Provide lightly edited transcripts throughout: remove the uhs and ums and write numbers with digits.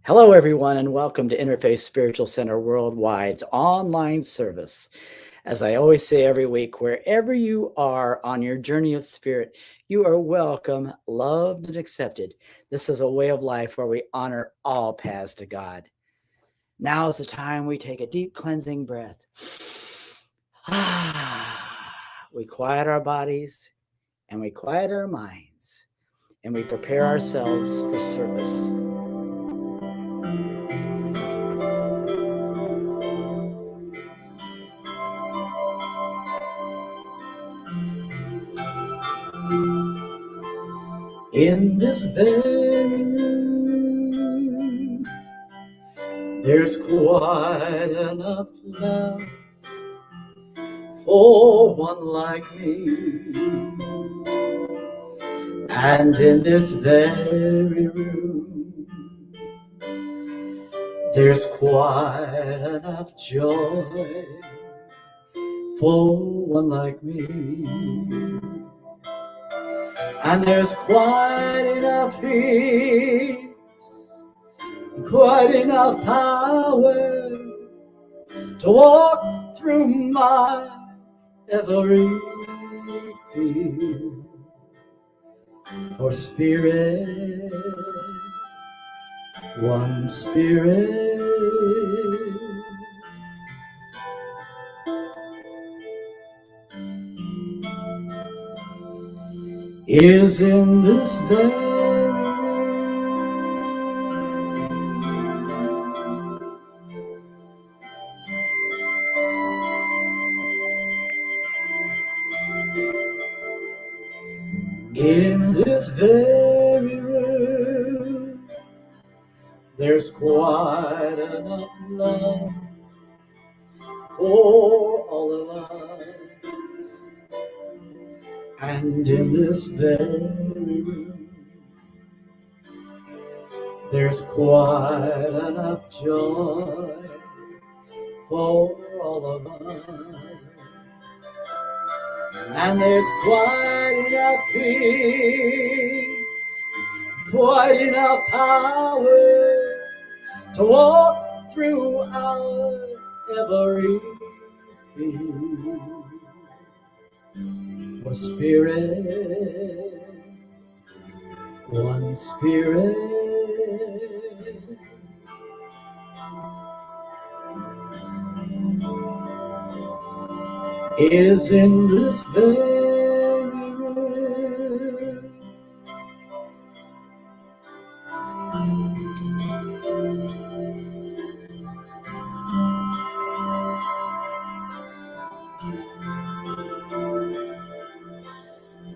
Hello, everyone, and welcome to Interfaith Spiritual Center Worldwide's online service. As I always say every week, wherever you are on your journey of spirit, you are welcome, loved, and accepted. This is a way of life where we honor all paths to God. Now is the time we take a deep cleansing breath. We quiet our bodies and we quiet our minds and we prepare ourselves for service. In this very room, there's quite enough love for one like me. And in this very room, there's quite enough joy for one like me. And there's quite enough peace, quite enough power to walk through my every fear. For spirit, one spirit, is in this very room. In this very room, there's quite enough love for all of us. And in this very room, there's quite enough joy for all of us. And there's quite enough peace, quite enough power to walk through our every fear. For spirit, one spirit, is in this very room.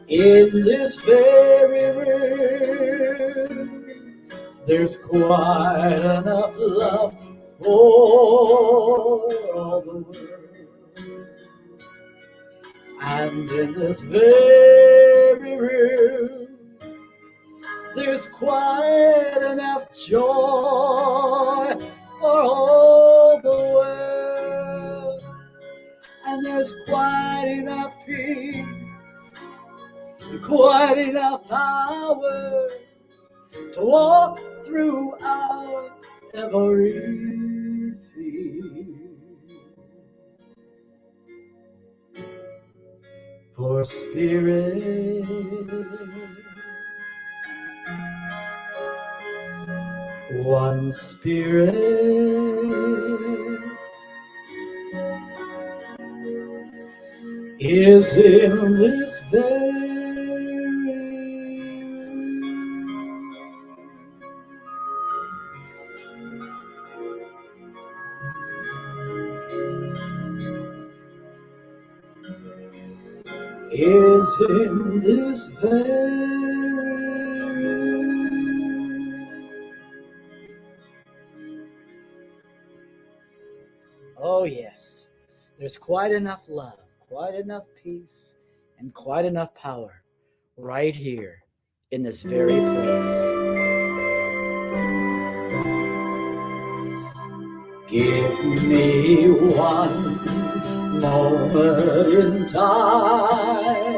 In this very room, there's quite enough love for all the world. And in this very room, there's quite enough joy for all the world. And there's quite enough peace, quite enough power to walk through our every fear. For spirit, one spirit, is in this very room. Is in this very room. Oh yes, there's quite enough love, quite enough peace, and quite enough power right here in this very place. Give me one moment in time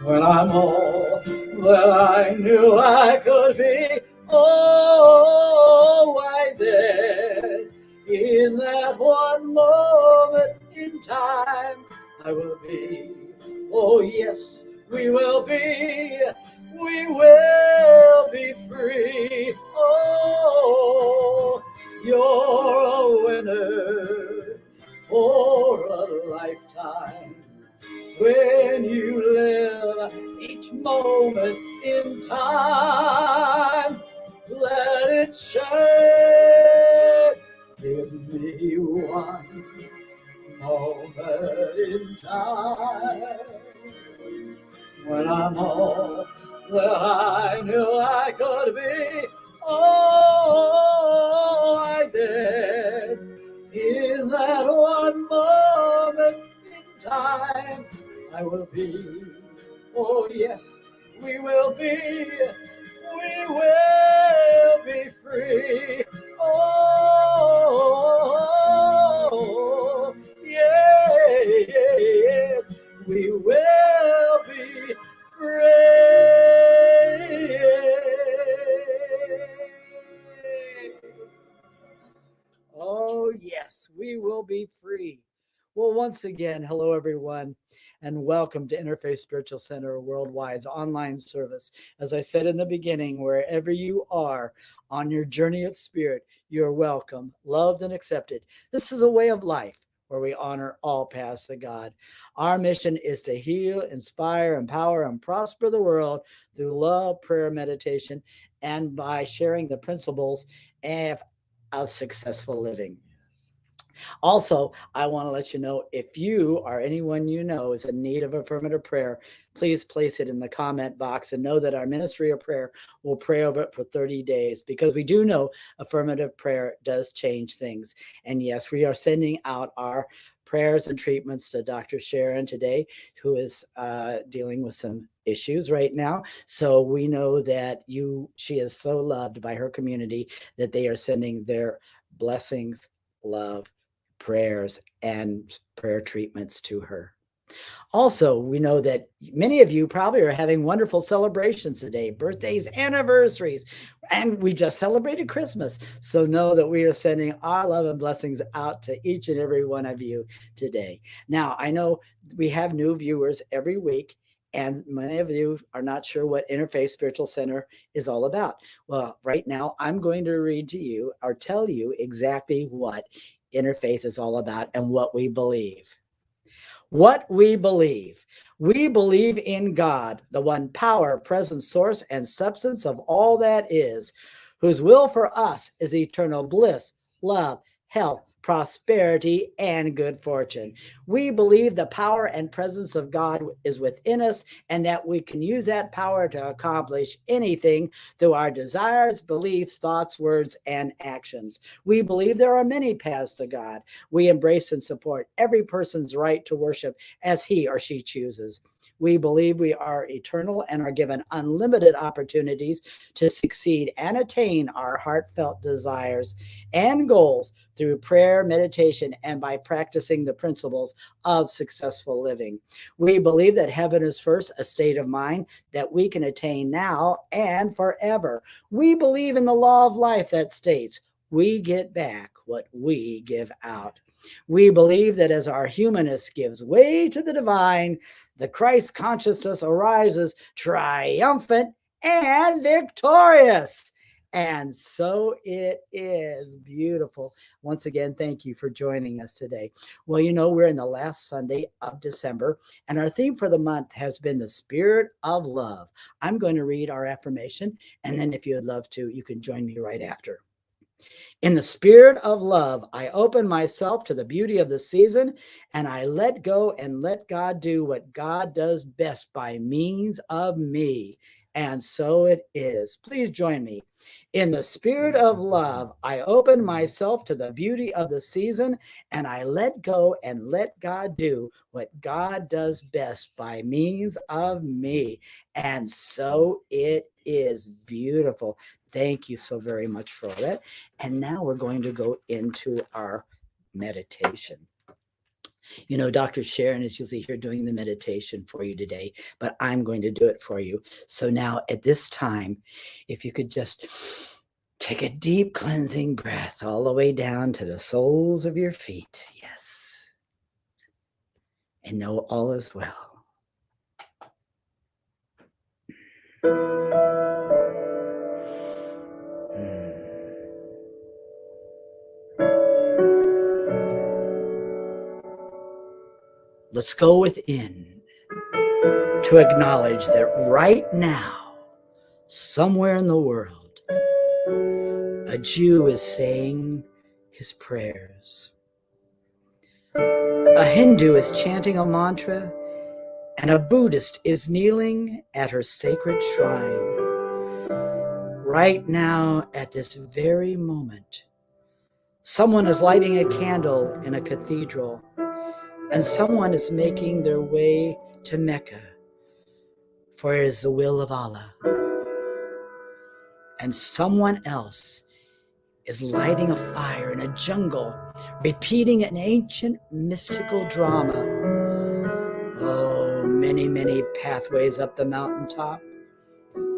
when I'm all that I knew I could be. Oh, In that one moment in time, I will be. Oh yes, we will be. We will be free. Oh, you're a winner for a lifetime. When you live each moment in time, let it shine. Give me one moment in time when I'm all that I knew I could be. Oh, I did. In that one moment in time, I will be. Oh, yes, we will be. We will be free. Oh, yes, we will be free. Oh, yes, we will be free. Well, once again, hello, everyone, and welcome to Interfaith Spiritual Center Worldwide's online service. As I said in the beginning, wherever you are on your journey of spirit, you're welcome, loved, and accepted. This is a way of life where we honor all paths to God. Our mission is to heal, inspire, empower, and prosper the world through love, prayer, meditation, and by sharing the principles of successful living. Also, I want to let you know, if you or anyone you know is in need of affirmative prayer, please place it in the comment box and know that our ministry of prayer will pray over it for 30 days, because we do know affirmative prayer does change things. And yes, we are sending out our prayers and treatments to Dr. Sharon today, who is dealing with some issues right now. So we know that she is so loved by her community that they are sending their blessings, love, prayers, and prayer treatments to her. Also, we know that many of you probably are having wonderful celebrations today, birthdays, anniversaries, and we just celebrated Christmas. So know that we are sending our love and blessings out to each and every one of you today. Now, I know we have new viewers every week, and many of you are not sure what Interfaith Spiritual Center is all about. Well, right now, I'm going to read to you or tell you exactly what Interfaith is all about and what we believe. What we believe. We believe in God, the one power, presence, source, and substance of all that is, whose will for us is eternal bliss, love, health, prosperity, and good fortune. We believe the power and presence of God is within us, and that we can use that power to accomplish anything through our desires, beliefs, thoughts, words, and actions. We believe there are many paths to God. We embrace and support every person's right to worship as he or she chooses. We believe we are eternal and are given unlimited opportunities to succeed and attain our heartfelt desires and goals through prayer, meditation, and by practicing the principles of successful living. We believe that heaven is first a state of mind that we can attain now and forever. We believe in the law of life that states, we get back what we give out. We believe that as our humanness gives way to the divine, the Christ consciousness arises triumphant and victorious. And so it is. Beautiful. Once again, thank you for joining us today. Well, we're in the last Sunday of December, and our theme for the month has been the spirit of love. I'm going to read our affirmation, and then if you would love to, you can join me right after. In the spirit of love, I open myself to the beauty of the season, and I let go and let God do what God does best by means of me. And so it is. Please join me. In the spirit of love, I open myself to the beauty of the season, and I let go and let God do what God does best by means of me. And so it is. Beautiful. Thank you so very much for that. And now we're going to go into our meditation. Dr. Sharon is usually here doing the meditation for you today, but I'm going to do it for you. So now at this time, if you could just Take a deep cleansing breath all the way down to the soles of your feet. Yes. And know all is well. Let's go within to acknowledge that right now, somewhere in the world, a Jew is saying his prayers. A Hindu is chanting a mantra, and a Buddhist is kneeling at her sacred shrine. Right now, at this very moment, someone is lighting a candle in a cathedral, and someone is making their way to Mecca, for it is the will of Allah. And someone else is lighting a fire in a jungle, repeating an ancient mystical drama. Oh, many, many pathways up the mountaintop,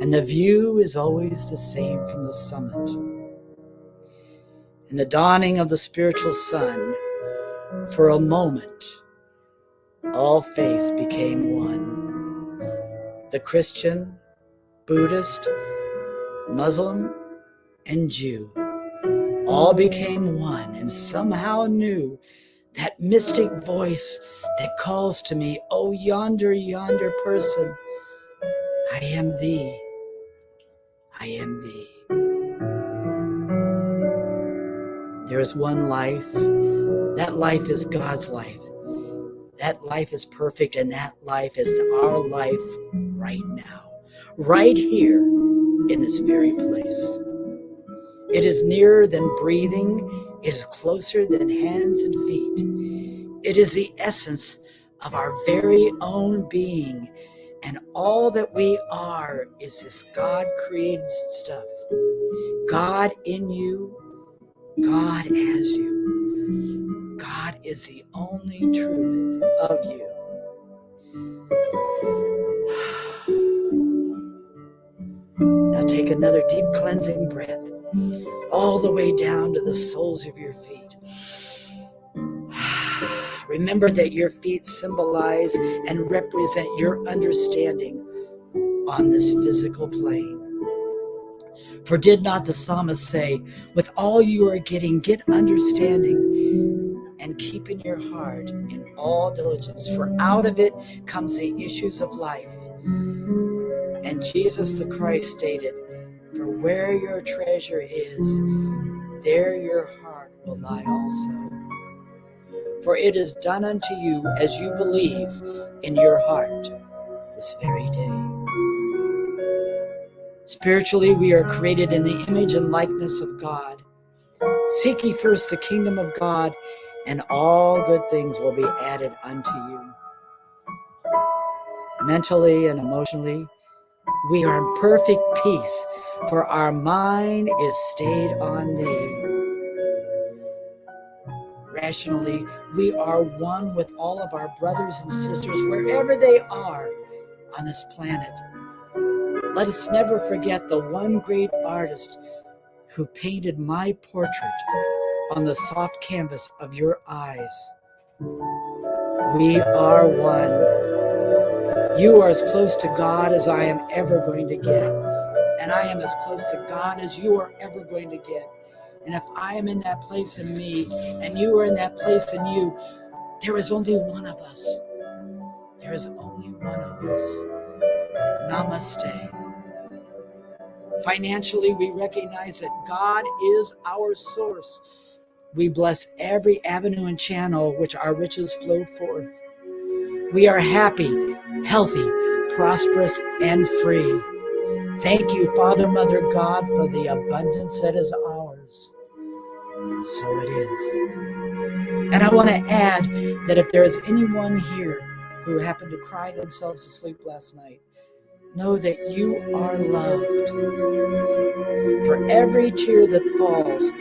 and the view is always the same from the summit. In the dawning of the spiritual sun, for a moment, all faiths became one. The Christian, Buddhist, Muslim, and Jew all became one and somehow knew that mystic voice that calls to me, "Oh, yonder, yonder person, I am thee, I am thee." There is one life. That life is God's life. That life is perfect, and that life is our life right now, right here in this very place. It is nearer than breathing. It is closer than hands and feet. It is the essence of our very own being, and all that we are is this God-created stuff. God in you, God as you. God is the only truth of you. Now take another deep cleansing breath all the way down to the soles of your feet. Remember that your feet symbolize and represent your understanding on this physical plane. For did not the psalmist say, "With all you are getting, get understanding, and keep in your heart in all diligence, for out of it comes the issues of life." And Jesus the Christ stated, "For where your treasure is, there your heart will lie also. For it is done unto you as you believe in your heart this very day." Spiritually, we are created in the image and likeness of God. Seek ye first the kingdom of God, and all good things will be added unto you. Mentally and emotionally, we are in perfect peace, for our mind is stayed on thee. Rationally, we are one with all of our brothers and sisters wherever they are on this planet. Let us never forget the one great artist who painted my portrait on the soft canvas of your eyes. We are one. You are as close to God as I am ever going to get, and I am as close to God as you are ever going to get. And if I am in that place in me, and you are in that place in you, there is only one of us. There is only one of us. Namaste. Financially, we recognize that God is our source. We bless every avenue and channel which our riches flow forth. We are happy, healthy, prosperous, and free. Thank you, Father, Mother, God, for the abundance that is ours. And so it is. And I want to add that if there is anyone here who happened to cry themselves to sleep last night, know that you are loved. For every tear that falls,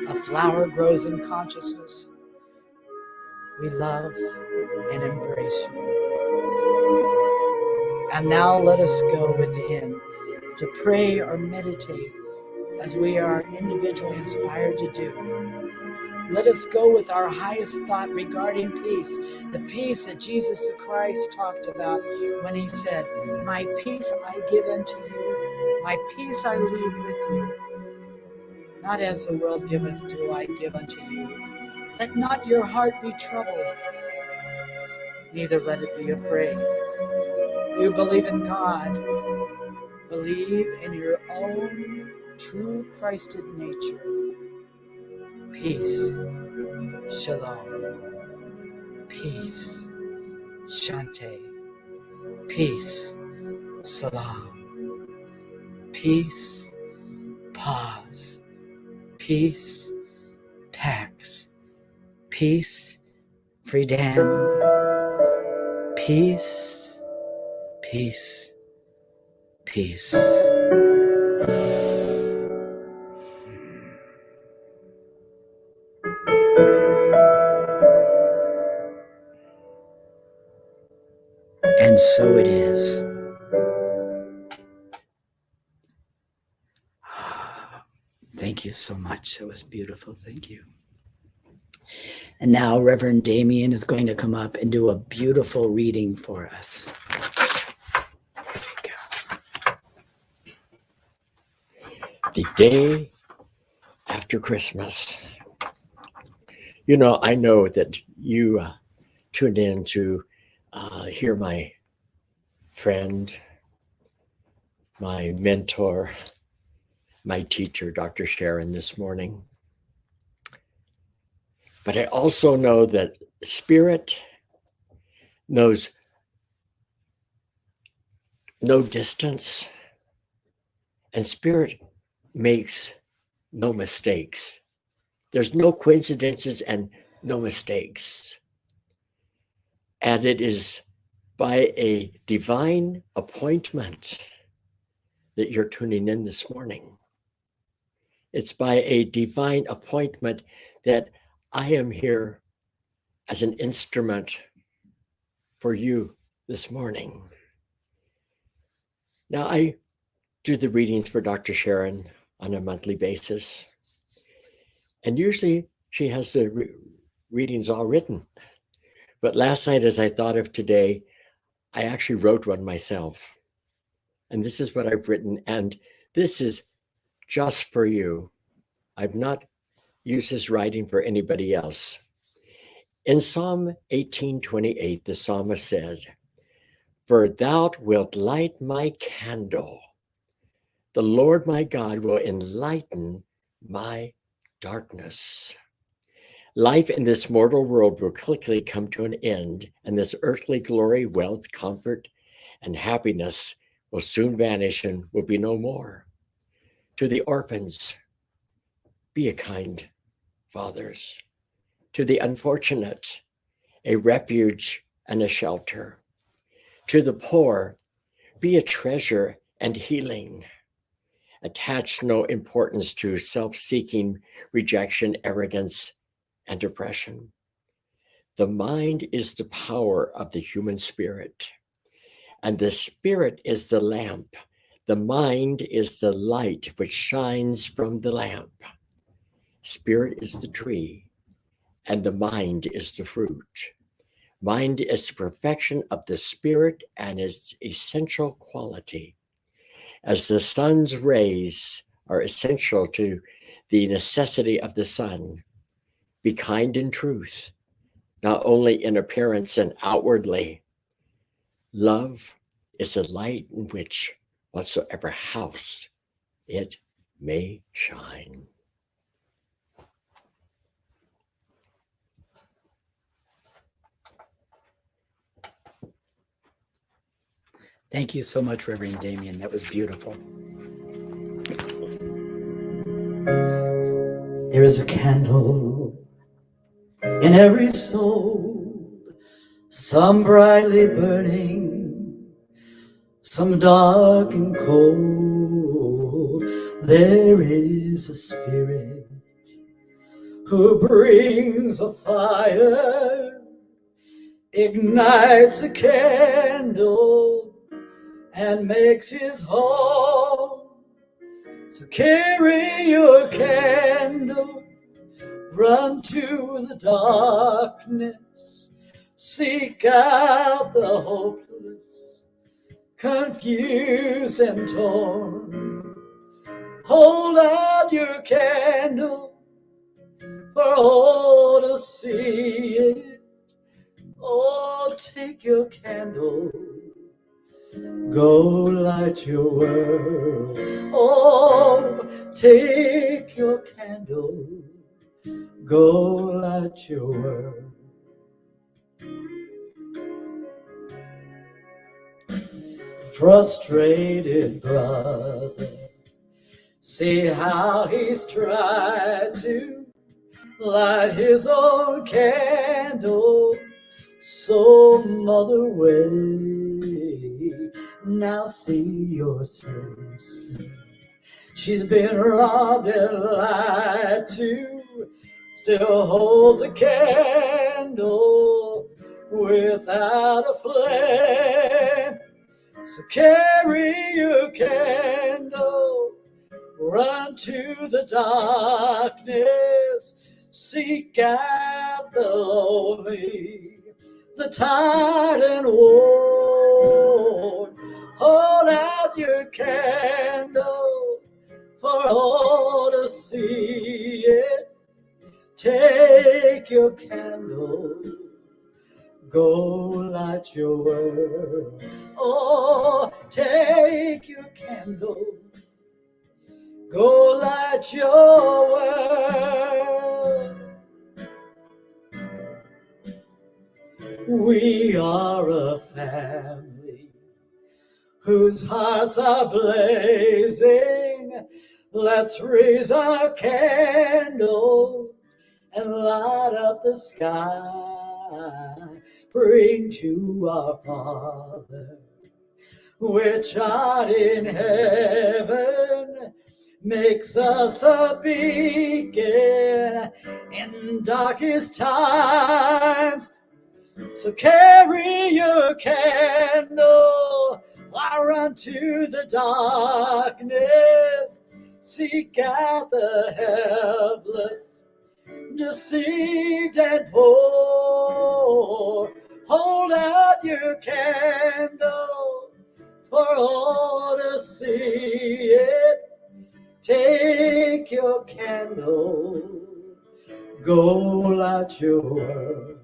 a flower grows in consciousness. We love and embrace you. And now let us go within to pray or meditate as we are individually inspired to do. Let us go with our highest thought regarding peace, the peace that Jesus Christ talked about when he said, "My peace I give unto you, my peace I leave with you. Not as the world giveth do I give unto you. Let not your heart be troubled, neither let it be afraid. You believe in God, believe in your own true Christed nature. Peace, shalom, peace, shante, peace, salam, peace, pause, peace, pax, peace, freedom, peace, peace, peace." And so it is. Thank you so much. That was beautiful. Thank you. And now Reverend Damian is going to come up and do a beautiful reading for us. The day after Christmas. You know, I know that you tuned in to hear my friend, my mentor, my teacher, Dr. Sharon, this morning. But I also know that Spirit knows no distance, and Spirit makes no mistakes. There's no coincidences and no mistakes. And it is by a divine appointment that you're tuning in this morning. It's by a divine appointment that I am here as an instrument for you this morning. Now, I do the readings for Dr. Sharon on a monthly basis, and usually she has the readings all written. But last night, as I thought of today, I actually wrote one myself. And this is what I've written, and this is just for you. I've not used this writing for anybody else. In Psalm 18:28, the psalmist says, "For thou wilt light my candle. The Lord my God will enlighten my darkness." Life in this mortal world will quickly come to an end, and this earthly glory, wealth, comfort, and happiness will soon vanish and will be no more. To the orphans, be a kind fathers. To the unfortunate, a refuge and a shelter. To the poor, be a treasure and healing. Attach no importance to self-seeking, rejection, arrogance, and depression. The mind is the power of the human spirit, and the spirit is the lamp. The mind is the light which shines from the lamp. Spirit is the tree, and the mind is the fruit. Mind is the perfection of the spirit and its essential quality. As the sun's rays are essential to the necessity of the sun, be kind in truth, not only in appearance and outwardly. Love is a light in which whatsoever house it may shine. Thank you so much, Reverend Damian. That was beautiful. There is a candle in every soul, some brightly burning, some dark and cold. There is a spirit who brings a fire, ignites a candle, and makes his home So carry your candle, run to the darkness, seek out the hopeless, confused and torn. Hold out your candle for all to see it. Oh, take your candle, go light your world. Oh, take your candle, go light your world. Frustrated brother, see how he's tried to light his own candle some other way. Now see your sister, she's been robbed and lied to, still holds a candle without a flame. So carry your candle, run to the darkness, seek out the lonely, the tired and worn. Hold out your candle for all to see it. Take your candle, go light your world. Oh, take your candle, go light your world. We are a family whose hearts are blazing. Let's raise our candles and light up the sky. Bring to our Father, which art in heaven, makes us a beacon in darkest times. So carry your candle, I run to the darkness, seek out the helpless, deceived and poor. Hold out your candle for all to see it. Take your candle, go light your world.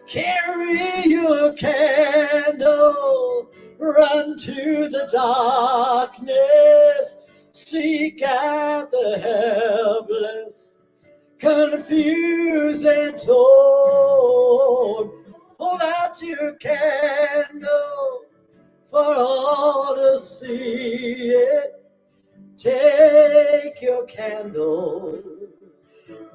Carry your candle, run to the darkness, seek out the helpless, confused and torn. Hold out your candle for all to see it. Take your candle,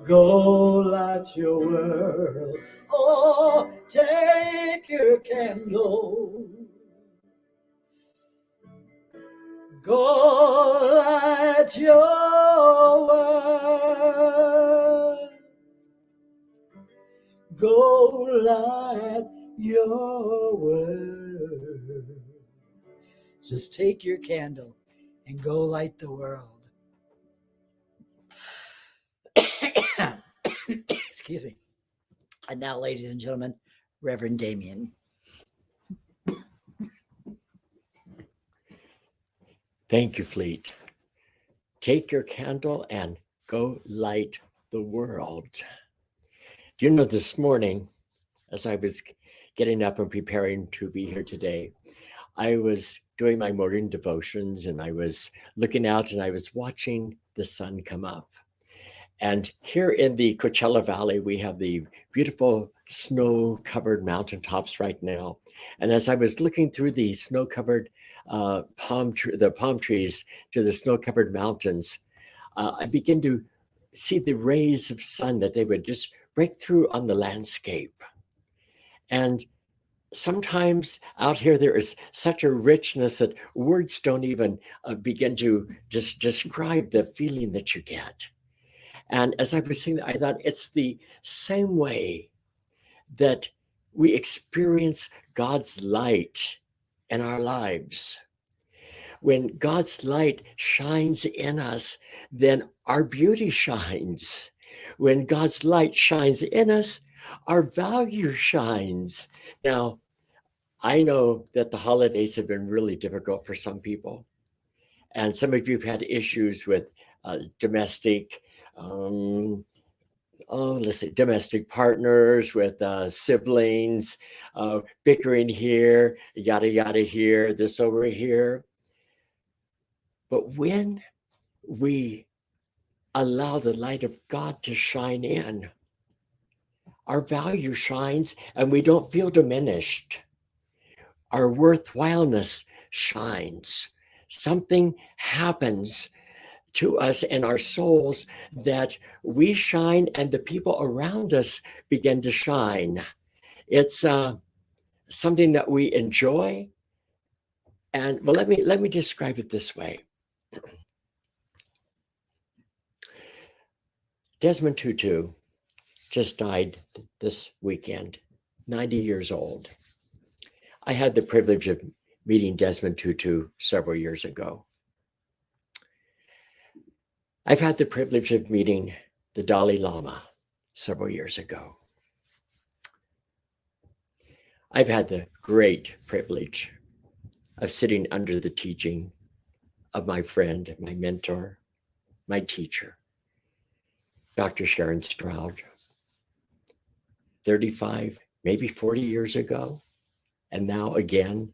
go light your world. Oh, take your candle, go light your world. Go light your world. Just take your candle and go light the world. Excuse me. And now, ladies and gentlemen, Reverend Damian. Thank you, Fleet. Take your candle and go light the world. Do you know, this morning, as I was getting up and preparing to be here today, I was doing my morning devotions and I was looking out and I was watching the sun come up. And here in the Coachella Valley, we have the beautiful snow-covered mountaintops right now. And as I was looking through the snow-covered palm trees to the snow-covered mountains, I began to see the rays of sun that they would just break through on the landscape. And sometimes out here, there is such a richness that words don't even begin to just describe the feeling that you get. And as I was saying that, I thought it's the same way that we experience God's light in our lives. When God's light shines in us, then our beauty shines. When God's light shines in us, our value shines. Now, I know that the holidays have been really difficult for some people. And some of you have had issues with domestic, domestic partners, with siblings, bickering here, yada, yada here, this over here. But when we allow the light of God to shine in, our value shines and we don't feel diminished. Our worthwhileness shines. Something happens to us and our souls that we shine and the people around us begin to shine. It's something that we enjoy. And well, let me describe it this way. Desmond Tutu just died this weekend, 90 years old. I had the privilege of meeting Desmond Tutu several years ago. I've had the privilege of meeting the Dalai Lama several years ago. I've had the great privilege of sitting under the teaching of my friend, my mentor, my teacher, Dr. Sharon Stroud, 35, maybe 40 years ago, and now again.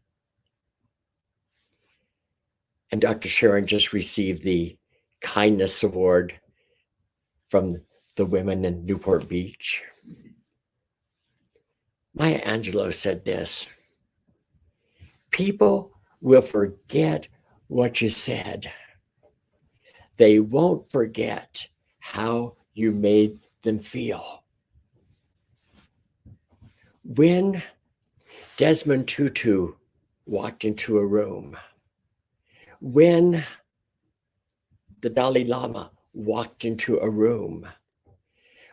And Dr. Sharon just received the Kindness Award from the women in Newport Beach. Maya Angelou said this: people will forget what you said. They won't forget how you made them feel. When Desmond Tutu walked into a room, when the Dalai Lama walked into a room,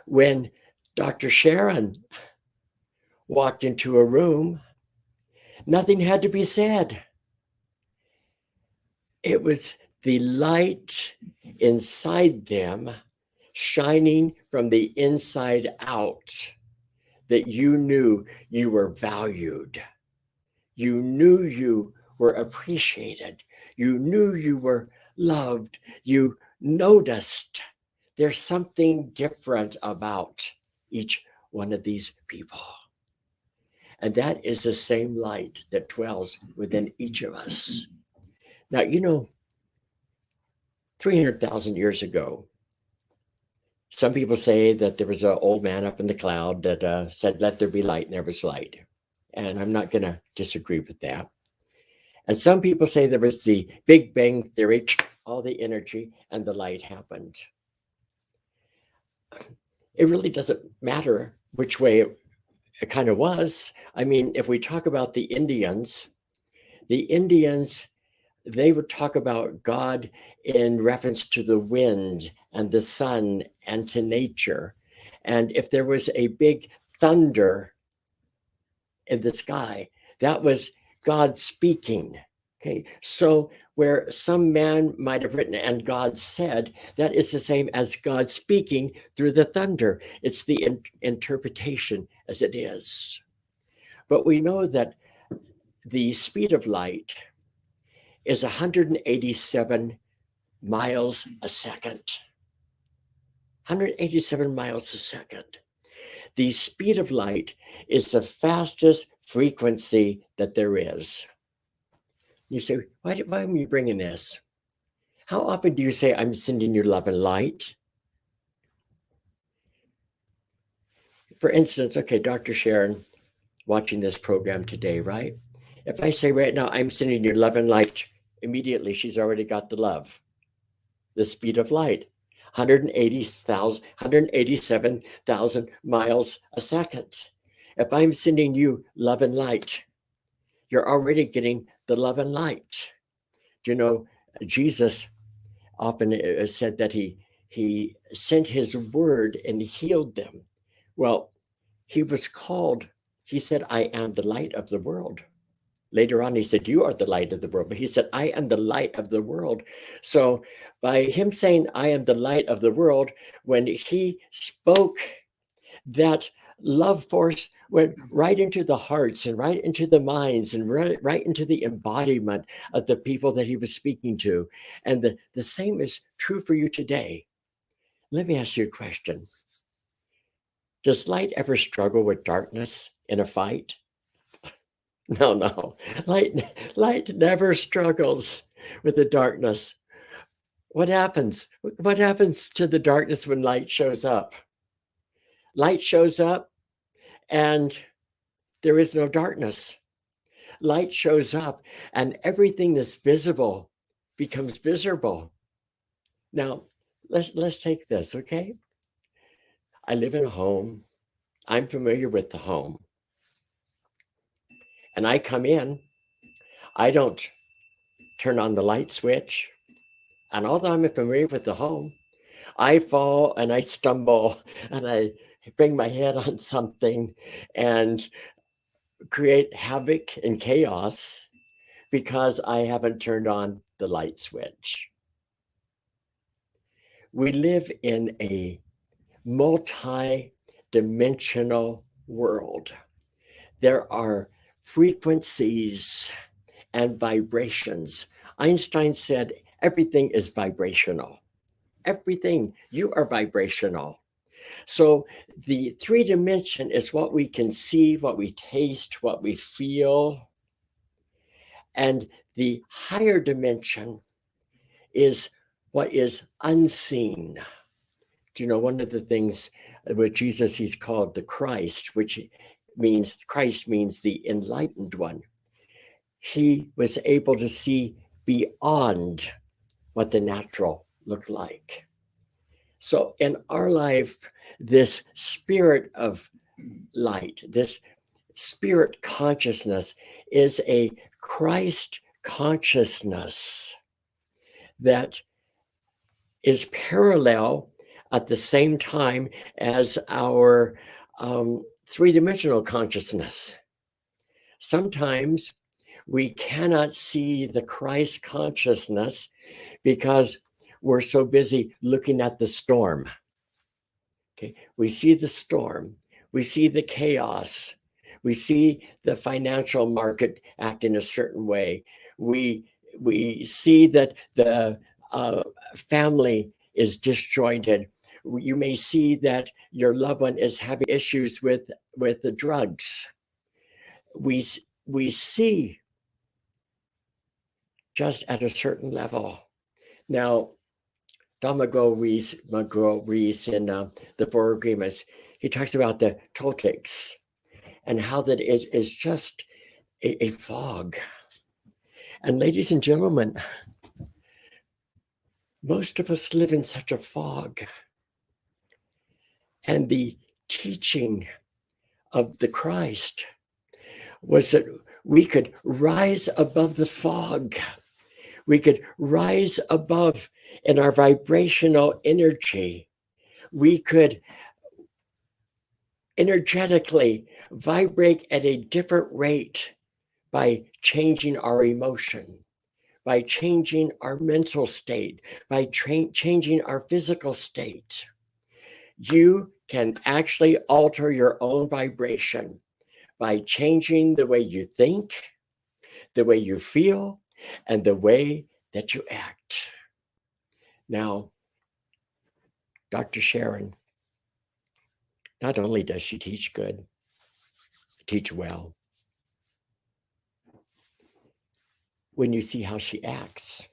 when Dr. Sharon walked into a room, nothing had to be said. It was the light inside them shining from the inside out that you knew you were valued. You knew you were appreciated. You knew you were loved. You noticed there's something different about each one of these people. And that is the same light that dwells within each of us. Now, 300,000 years ago, some people say that there was an old man up in the cloud that said, let there be light, and there was light. And I'm not going to disagree with that. And some people say there was the Big Bang Theory, all the energy, and the light happened. It really doesn't matter which way it kind of was. I mean, if we talk about the Indians, they would talk about God in reference to the wind and the sun and to nature. And if there was a big thunder in the sky, that was God speaking. Okay, so where some man might have written and God said, that is the same as God speaking through the thunder. It's the interpretation as it is. But we know that the speed of light is 187 miles a second. 187 miles a second. The speed of light is the fastest frequency that there is. You say, why am you bringing this? How often do you say, I'm sending you love and light? For instance, okay, Dr. Sharon, watching this program today, right? If I say right now, I'm sending you love and light, immediately she's already got the love. The speed of light, 187,000 miles a second. If I'm sending you love and light, you're already getting the love and light. Do you know, Jesus often said that he sent his word and healed them. Well, he was called, he said, I am the light of the world. Later on, he said, you are the light of the world. But he said, I am the light of the world. So by him saying, I am the light of the world, when he spoke, that love force went right into the hearts and right into the minds and right into the embodiment of the people that he was speaking to. And the same is true for you today. Let me ask you a question. Does light ever struggle with darkness in a fight? No. Light never struggles with the darkness. What happens? What happens to the darkness when light shows up? Light shows up and there is no darkness. Light shows up and everything that's visible becomes visible. Now, let's take this, okay? I live in a home. I'm familiar with the home. And I come in, I don't turn on the light switch. And although I'm familiar with the home, I fall and I stumble and I bang my head on something and create havoc and chaos because I haven't turned on the light switch. We live in a multi-dimensional world. There are frequencies and vibrations. Einstein said everything is vibrational. Everything, you are vibrational. So the 3-dimension is what we can see, what we taste, what we feel. And the higher dimension is what is unseen. Do you know, one of the things with Jesus, he's called the Christ, which means Christ means the enlightened one. He was able to see beyond what the natural looked like. So in our life, this spirit of light, this spirit consciousness is a Christ consciousness that is parallel at the same time as our 3-dimensional consciousness. Sometimes we cannot see the Christ consciousness because we're so busy looking at the storm. Okay, we see the storm, we see the chaos, we see the financial market act in a certain way. We see that the family is disjointed. You may see that your loved one is having issues with the drugs. We see just at a certain level. Now, Don McGraw-Reese in the Four Agreements, he talks about the Toltecs and how that is just a fog. And ladies and gentlemen, most of us live in such a fog. And the teaching of the Christ was that we could rise above the fog. We could rise above in our vibrational energy. We could energetically vibrate at a different rate by changing our emotion, by changing our mental state, by changing our physical state. You can actually alter your own vibration by changing the way you think, the way you feel, and the way that you act. Now, Dr. Sharon, not only does she teach good, teach well. When you see how she acts,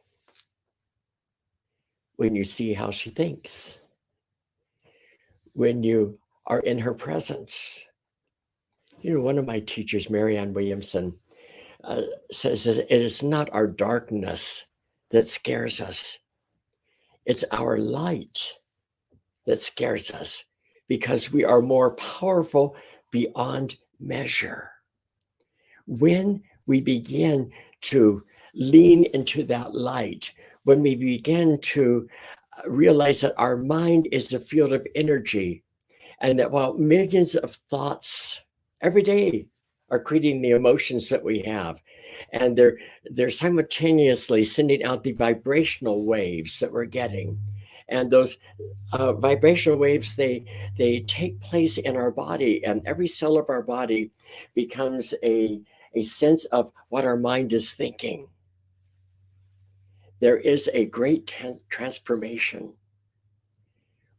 when you see how she thinks, when you are in her presence. You know, one of my teachers, Marianne Williamson, says that it is not our darkness that scares us. It's our light that scares us because we are more powerful beyond measure. When we begin to lean into that light, when we begin to realize that our mind is a field of energy and that while millions of thoughts every day are creating the emotions that we have. And they're simultaneously sending out the vibrational waves that we're getting. And those vibrational waves, they take place in our body, and every cell of our body becomes a sense of what our mind is thinking. There is a great transformation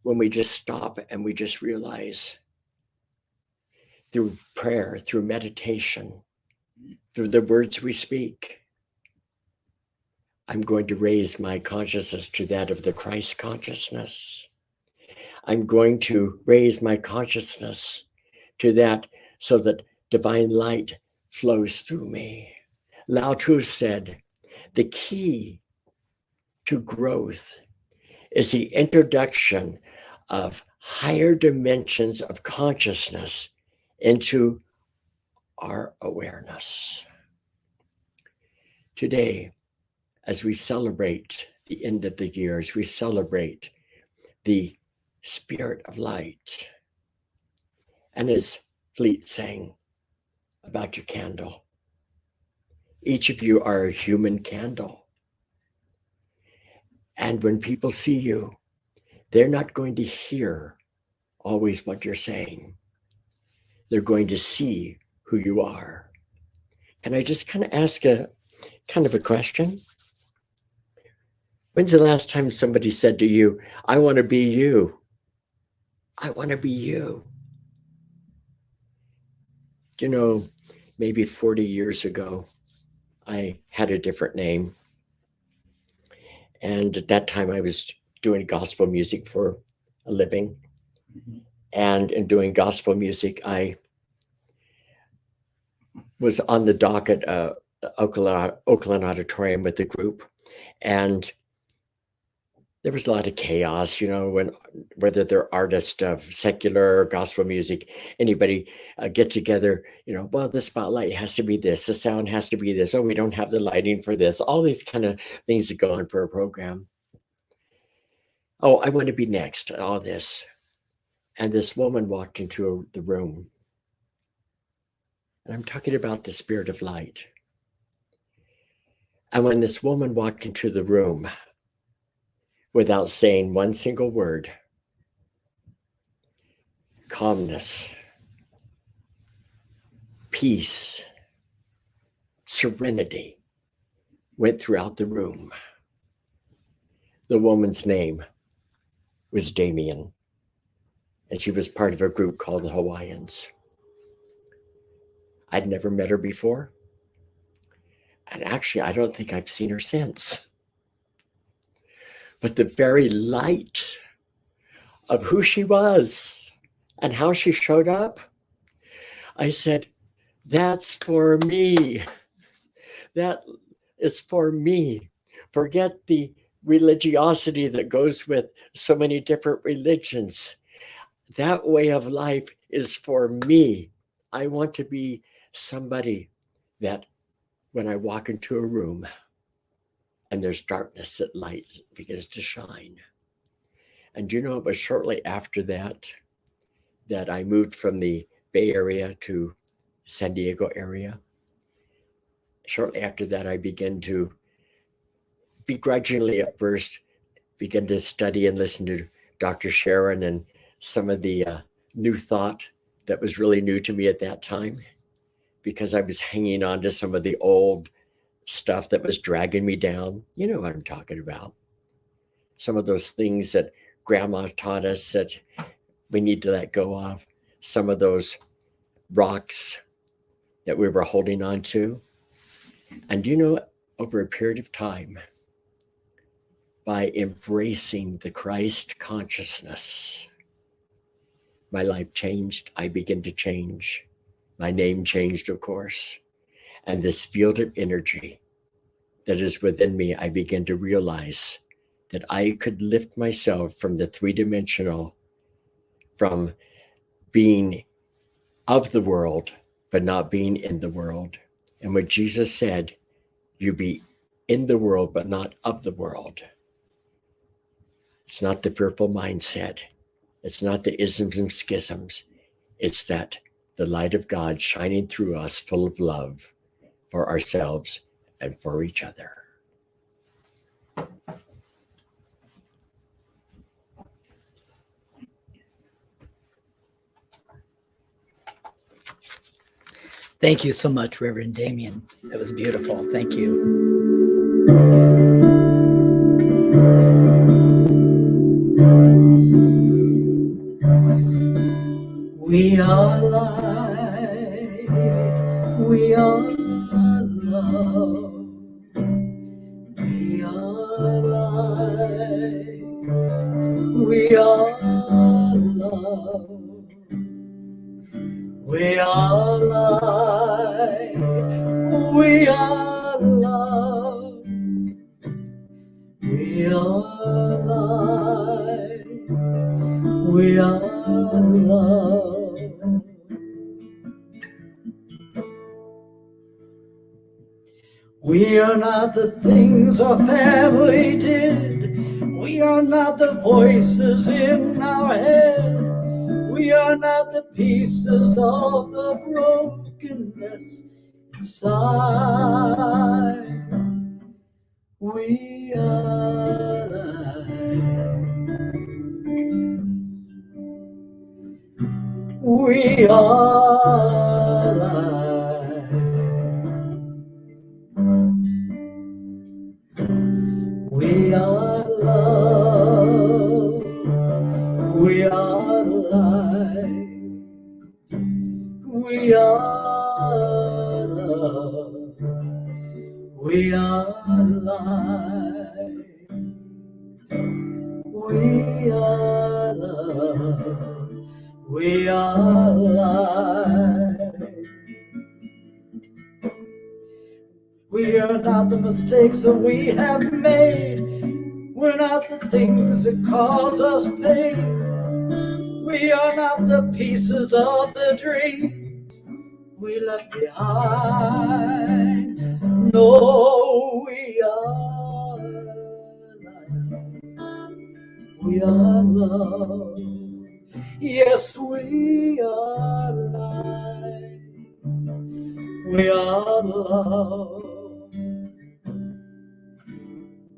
when we just stop and we just realize, through prayer, through meditation, through the words we speak, I'm going to raise my consciousness to that of the Christ consciousness. I'm going to raise my consciousness to that so that divine light flows through me. Lao Tzu said, the key to growth is the introduction of higher dimensions of consciousness into our awareness. Today, as we celebrate the end of the year, as we celebrate the spirit of light, and as Fleet sang about your candle, each of you are a human candle. And when people see you, they're not going to hear always what you're saying. They're going to see who you are. Can I just kind of ask a question? When's the last time somebody said to you, I want to be you? I want to be you. You know, maybe 40 years ago, I had a different name. And at that time, I was doing gospel music for a living. Mm-hmm. And in doing gospel music, I was on the dock at Oakland Auditorium with the group. And there was a lot of chaos, you know, whether they're artists of secular or gospel music, anybody get together, you know, well, the spotlight has to be this, the sound has to be this, oh, we don't have the lighting for this, all these kind of things that go on for a program. Oh, I want to be next, all this. And this woman walked into the room. And I'm talking about the spirit of light. And when this woman walked into the room, without saying one single word, calmness, peace, serenity went throughout the room. The woman's name was Damian, and she was part of a group called the Hawaiians. I'd never met her before, and actually, I don't think I've seen her since. But the very light of who she was and how she showed up, I said, that's for me. That is for me. Forget the religiosity that goes with so many different religions. That way of life is for me. I want to be somebody that when I walk into a room and there's darkness, that light begins to shine. And you know, it was shortly after that I moved from the Bay Area to San Diego area. Shortly after that, I began to begrudgingly at first begin to study and listen to Dr. Sharon and some of the new thought that was really new to me at that time, because I was hanging on to some of the old stuff that was dragging me down. You know what I'm talking about. Some of those things that grandma taught us that we need to let go of. Some of those rocks that we were holding on to. And you know, over a period of time, by embracing the Christ consciousness, my life changed. I began to change. My name changed, of course. And this field of energy that is within me, I began to realize that I could lift myself from the three-dimensional, from being of the world, but not being in the world. And what Jesus said, you be in the world, but not of the world. It's not the fearful mindset. It's not the isms and schisms. It's that the light of God shining through us, full of love for ourselves and for each other. Thank you so much, Reverend Damian. That was beautiful. Thank you. We are light. We are love. We are light. We are love. We are light. We are love. We are light. We are love. We are not the things our family did. We are not the voices in our head. We are not the pieces of the brokenness inside. We are light. We are light. We are love. We are light. We are love. We are light. We are love. We are light. We are not the mistakes that we have made. We're not the things that cause us pain. We are not the pieces of the dreams we left behind. No, we are light. We are love. Yes, we are light. We are love.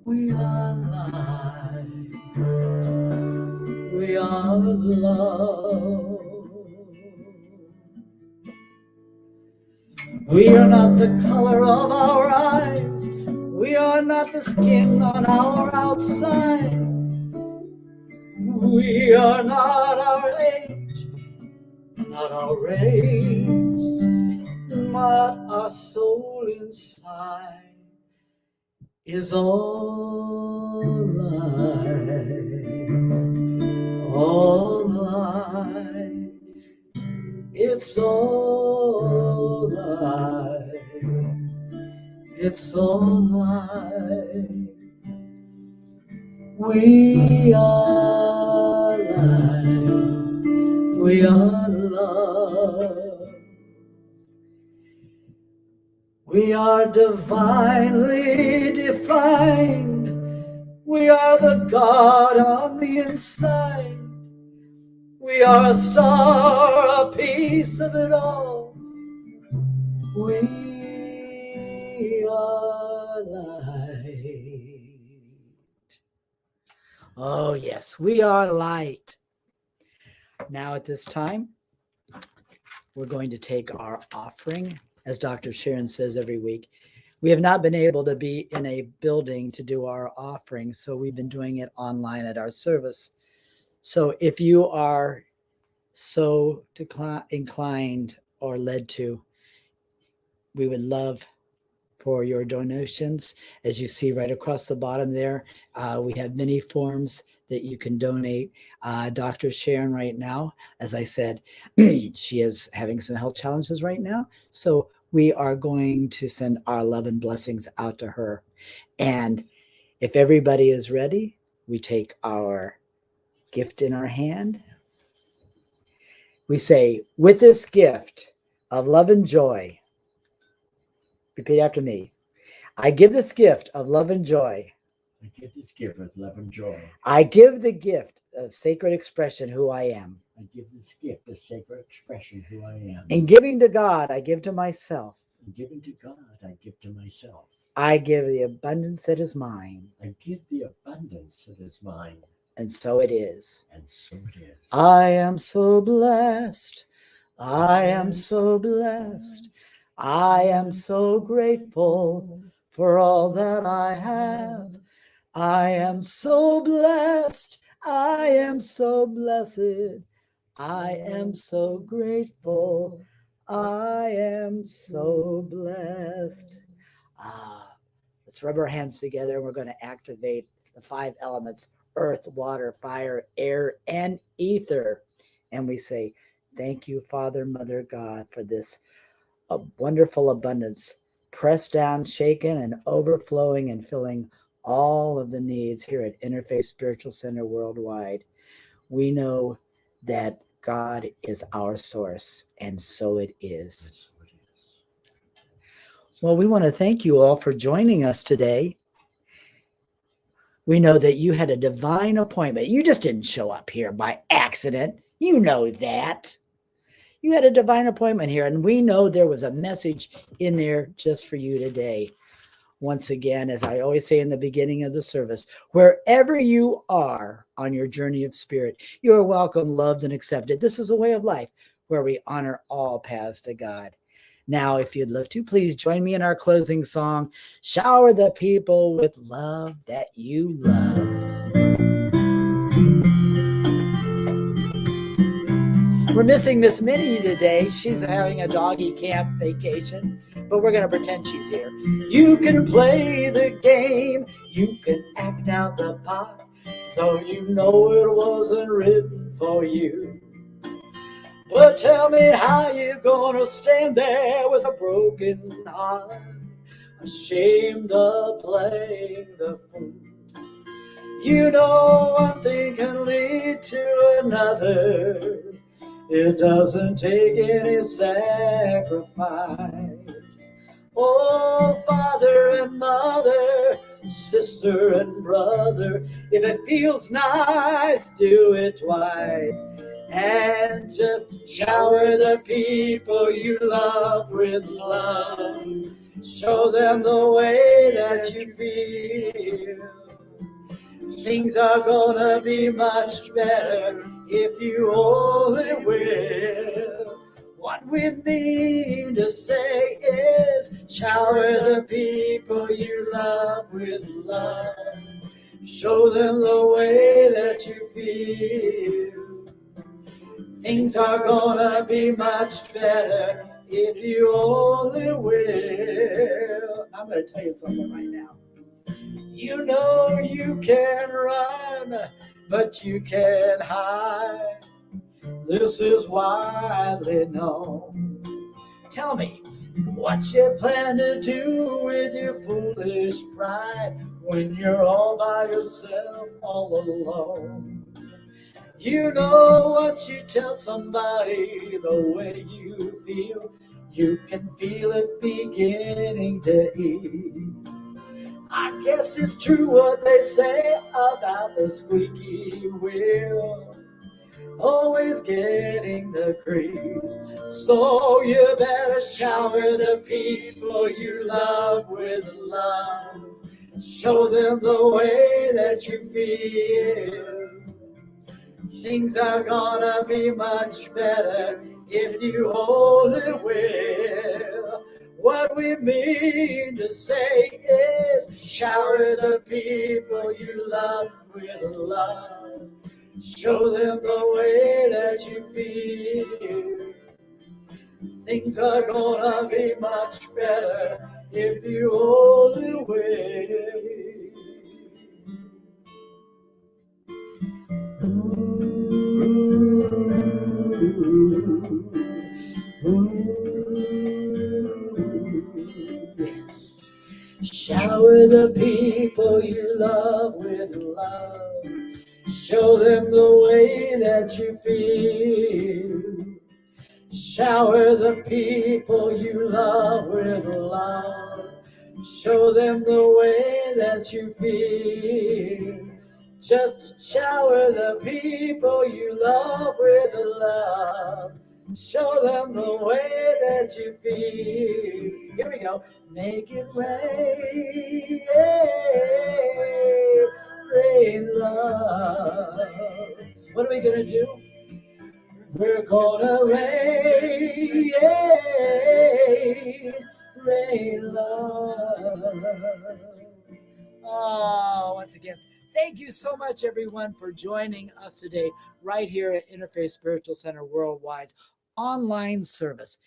We are light. We are love. We are not the color of our eyes. We are not the skin on our outside. We are not our age, not our race, but our soul inside is all light, all light. It's all light. It's all light. We are light. We are love. We are divinely defined. We are the God on the inside. We are a star, a piece of it all. We are light. Oh, yes, we are light. Now at this time, we're going to take our offering. As Dr. Sharon says every week, we have not been able to be in a building to do our offering, so we've been doing it online at our service. So if you are so inclined or led to, we would love for your donations. As you see right across the bottom there, we have many forms that you can donate. Dr. Sharon right now, as I said, she is having some health challenges right now. So we are going to send our love and blessings out to her. And if everybody is ready, we take our gift in our hand. We say, with this gift of love and joy, repeat after me. I give this gift of love and joy. I give this gift of love and joy. I give the gift of sacred expression who I am. I give this gift, this sacred expression, who I am. In giving to God, I give to myself. In giving to God, I give to myself. I give the abundance that is mine. I give the abundance that is mine. And so it is. And so it is. I am so blessed. I am so blessed. I am so grateful for all that I have. I am so blessed. I am so blessed. I am so grateful. I am so blessed. Let's rub our hands together. We're going to activate the 5 elements: earth, water, fire, air, and ether. And we say, thank you, Father, Mother, God, for this wonderful abundance, pressed down, shaken, and overflowing and filling all of the needs here at Interfaith Spiritual Center worldwide. We know that God is our source, and so it is. Well, we want to thank you all for joining us today. We know that you had a divine appointment. You just didn't show up here by accident. You know that. You had a divine appointment here, and we know there was a message in there just for you today. Once again, as I always say in the beginning of the service, wherever you are on your journey of spirit, you are welcome, loved, and accepted. This is a way of life where we honor all paths to God. Now, if you'd love to, please join me in our closing song, Shower the People with Love That You Love. We're missing Miss Minnie today. She's having a doggy camp vacation, but we're going to pretend she's here. You can play the game, you can act out the part, though you know it wasn't written for you. But tell me how you're gonna stand there with a broken heart, ashamed of playing the fool. You know one thing can lead to another. It doesn't take any sacrifice. Oh, father and mother, sister and brother, if it feels nice, do it twice. And just shower the people you love with love. Show them the way that you feel. Things are gonna be much better if you only will. What we mean to say is shower the people you love with love. Show them the way that you feel. Things are gonna be much better if you only will. I'm gonna tell you something right now. You know you can run, but you can't hide. This is widely known. Tell me, what you plan to do with your foolish pride when you're all by yourself, all alone? You know what you tell somebody, the way you feel, you can feel it beginning to ease. I guess it's true what they say about the squeaky wheel, always getting the grease. So you better shower the people you love with love. Show them the way that you feel. Things are gonna be much better if you only will. What we mean to say is shower the people you love with love. Show them the way that you feel. Things are gonna be much better if you only will. Yes. Shower the people you love with love. Show them the way that you feel. Shower the people you love with love. Show them the way that you feel. Just shower the people you love with love. Show them the way that you feel. Here we go. Make it rain, rain love. What are we gonna do? We're gonna rain, rain love. Oh, once again, thank you so much, everyone, for joining us today right here at Interfaith Spiritual Center Worldwide's online service.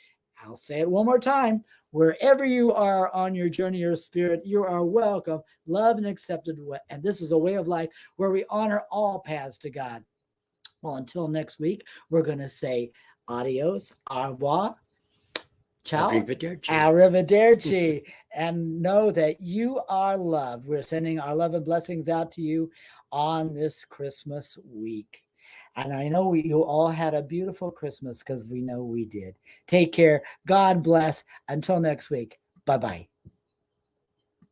I'll say it one more time. Wherever you are on your journey of spirit, you are welcome, loved, and accepted. And this is a way of life where we honor all paths to God. Well, until next week, we're going to say adios, au revoir, ciao, Arrivederci. arrivederci, and know that you are loved. We're sending our love and blessings out to you on this Christmas week. And I know you all had a beautiful Christmas because we know we did. Take care. God bless. Until next week. Bye-bye.